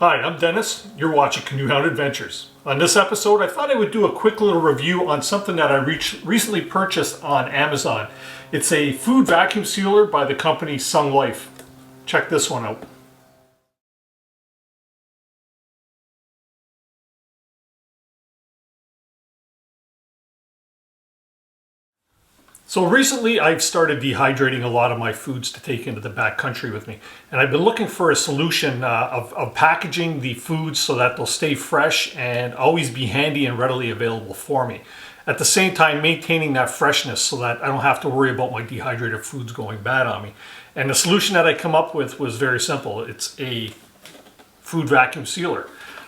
Hi, I'm Dennis. You're watching Canoehound Adventures. On this episode, I thought I would do a quick little review on something that I recently purchased on Amazon. It's a food vacuum sealer by the company Sunglife. Check this one out. So recently I've started dehydrating a lot of my foods to take into the backcountry with me. And I've been looking for a solution of packaging the foods so that they'll stay fresh and always be handy and readily available for me. At the same time, maintaining that freshness so that I don't have to worry about my dehydrated foods going bad on me. And the solution that I come up with was very simple. It's a food vacuum sealer.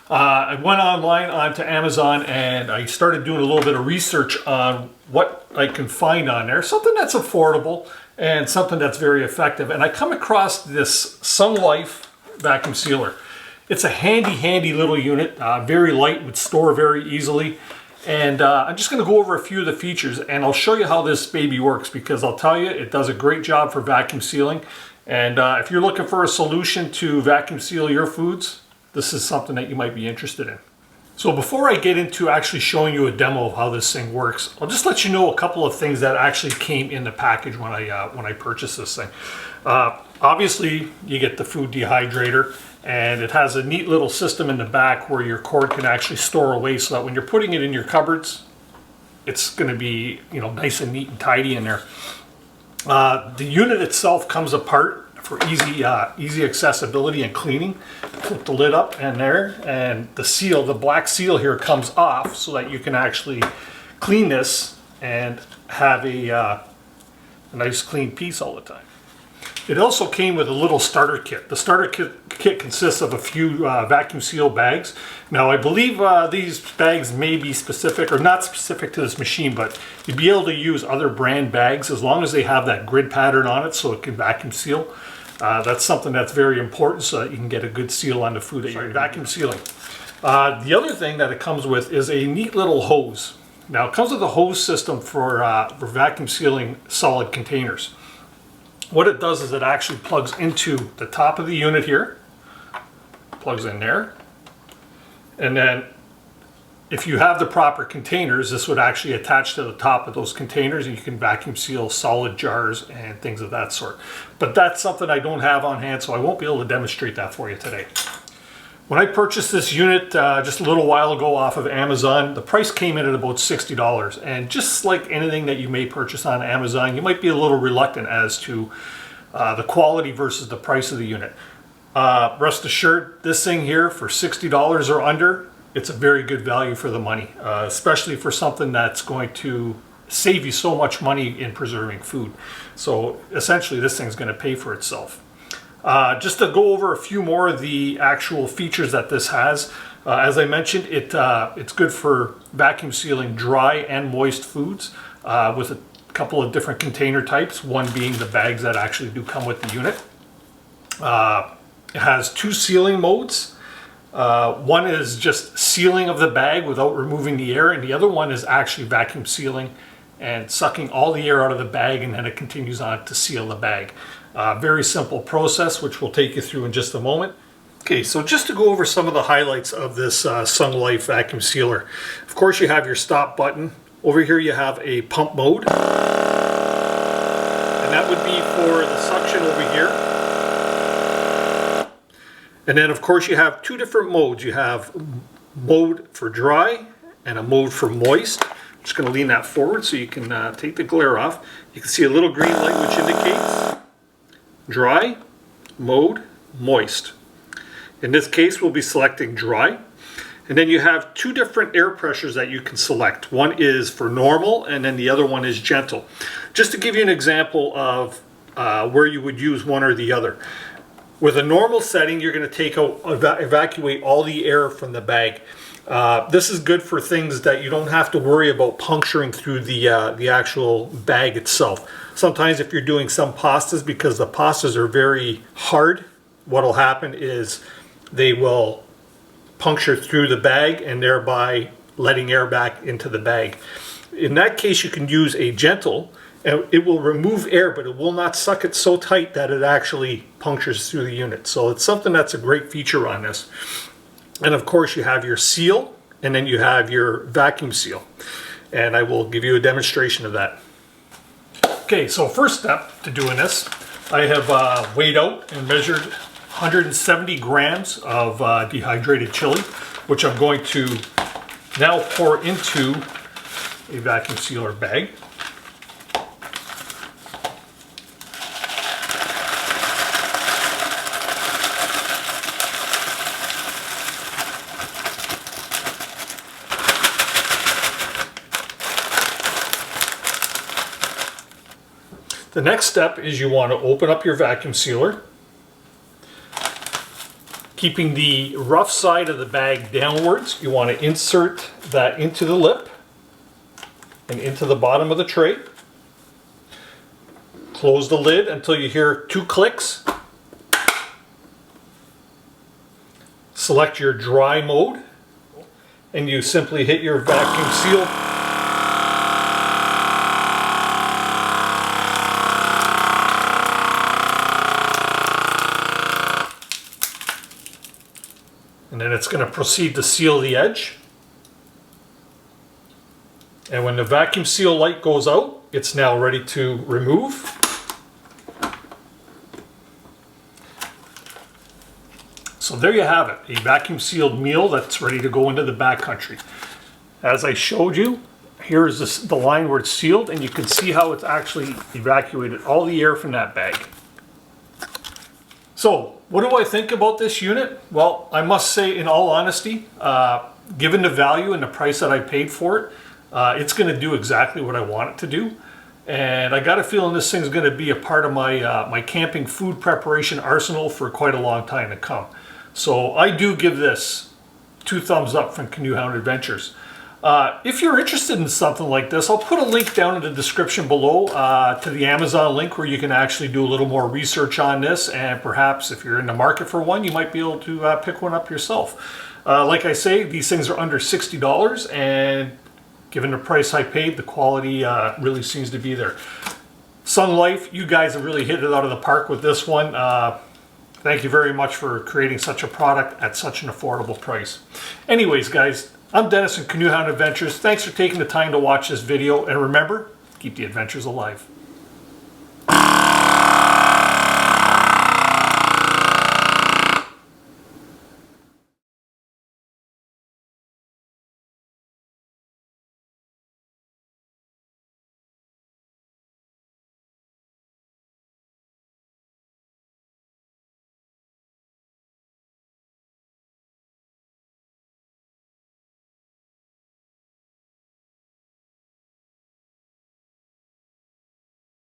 I went online onto Amazon and I started doing a little bit of research on what I can find on there. Something that's affordable and something that's very effective. And I come across this Sunglife Vacuum Sealer. It's a handy little unit, very light, would store very easily. And I'm just going to go over a few of the features and I'll show you how this baby works, because I'll tell you, it does a great job for vacuum sealing. And if you're looking for a solution to vacuum seal your foods, this is something that you might be interested in. So before I get into actually showing you a demo of how this thing works, I'll just let you know a couple of things that actually came in the package when I purchased this thing. Obviously, you get the food dehydrator, and it has a neat little system in the back where your cord can actually store away, so that when you're putting it in your cupboards, it's going to be, nice and neat and tidy in there. The unit itself comes apart for easy accessibility and cleaning. Flip the lid up and there, and the seal, the black seal here, comes off so that you can actually clean this and have a nice clean piece all the time. It also came with a little starter kit. The starter kit consists of a few vacuum seal bags. Now I believe these bags may be specific, or not specific to this machine, but you'd be able to use other brand bags as long as they have that grid pattern on it so it can vacuum seal. That's something that's very important so that you can get a good seal on the food that you're vacuum sealing. The other thing that it comes with is a neat little hose. Now it comes with a hose system for vacuum sealing solid containers. What it does is it actually plugs into the top of the unit here, plugs in there, and then if you have the proper containers, this would actually attach to the top of those containers, and you can vacuum seal solid jars and things of that sort. But that's something I don't have on hand, so I won't be able to demonstrate that for you today. When I purchased this unit just a little while ago off of Amazon, the price came in at about $60. And just like anything that you may purchase on Amazon, you might be a little reluctant as to the quality versus the price of the unit. Rest assured, this thing here for $60 or under, it's a very good value for the money, especially for something that's going to save you so much money in preserving food. So essentially this thing's going to pay for itself. Just to go over a few more of the actual features that this has, as I mentioned, it's good for vacuum sealing dry and moist foods with a couple of different container types, one being the bags that actually do come with the unit. It has two sealing modes. One is just sealing of the bag without removing the air, and the other one is actually vacuum sealing and sucking all the air out of the bag, and then it continues on to seal the bag. Very simple process, which we'll take you through in just a moment. Okay, so just to go over some of the highlights of this Sunglife Vacuum Sealer. Of course, you have your stop button. Over here you have a pump mode, and that would be for the suction over here. And then of course you have two different modes. You have mode for dry and a mode for moist. I'm just going to lean that forward so you can take the glare off. You can see a little green light which indicates dry, mode, moist. In this case we'll be selecting dry. And then you have two different air pressures that you can select. One is for normal and then the other one is gentle. Just to give you an example of where you would use one or the other. With a normal setting, you're going to take out, evacuate all the air from the bag. This is good for things that you don't have to worry about puncturing through the actual bag itself. Sometimes if you're doing some pastas, because the pastas are very hard, what will happen is they will puncture through the bag and thereby letting air back into the bag. In that case, you can use a gentle, And it will remove air, but it will not suck it so tight that it actually punctures through the unit. So it's something that's a great feature on this. And of course you have your seal, and then you have your vacuum seal. And I will give you a demonstration of that. Okay, so first step to doing this, I have weighed out and measured 170 grams of dehydrated chili, which I'm going to now pour into a vacuum sealer bag. The next step is you want to open up your vacuum sealer, keeping the rough side of the bag downwards. You want to insert that into the lip and into the bottom of the tray. Close the lid until you hear 2 clicks. Select your dry mode, and you simply hit your vacuum seal. And then it's going to proceed to seal the edge. And when the vacuum seal light goes out, it's now ready to remove. So there you have it, a vacuum sealed meal that's ready to go into the backcountry. As I showed you, here is the line where it's sealed, and you can see how it's actually evacuated all the air from that bag. So, what do I think about this unit? Well, I must say, in all honesty, given the value and the price that I paid for it, it's going to do exactly what I want it to do. And I got a feeling this thing's going to be a part of my my camping food preparation arsenal for quite a long time to come. So I do give this 2 thumbs up from Canoehound Adventures. If you're interested in something like this, I'll put a link down in the description below to the Amazon link where you can actually do a little more research on this, and perhaps if you're in the market for one, you might be able to pick one up yourself. Like I say, these things are under $60, and given the price I paid, the quality really seems to be there. Sunglife, you guys have really hit it out of the park with this one. Thank you very much for creating such a product at such an affordable price. Anyways, guys, I'm Dennis from Canoehound Adventures. Thanks for taking the time to watch this video, and remember, keep the adventures alive.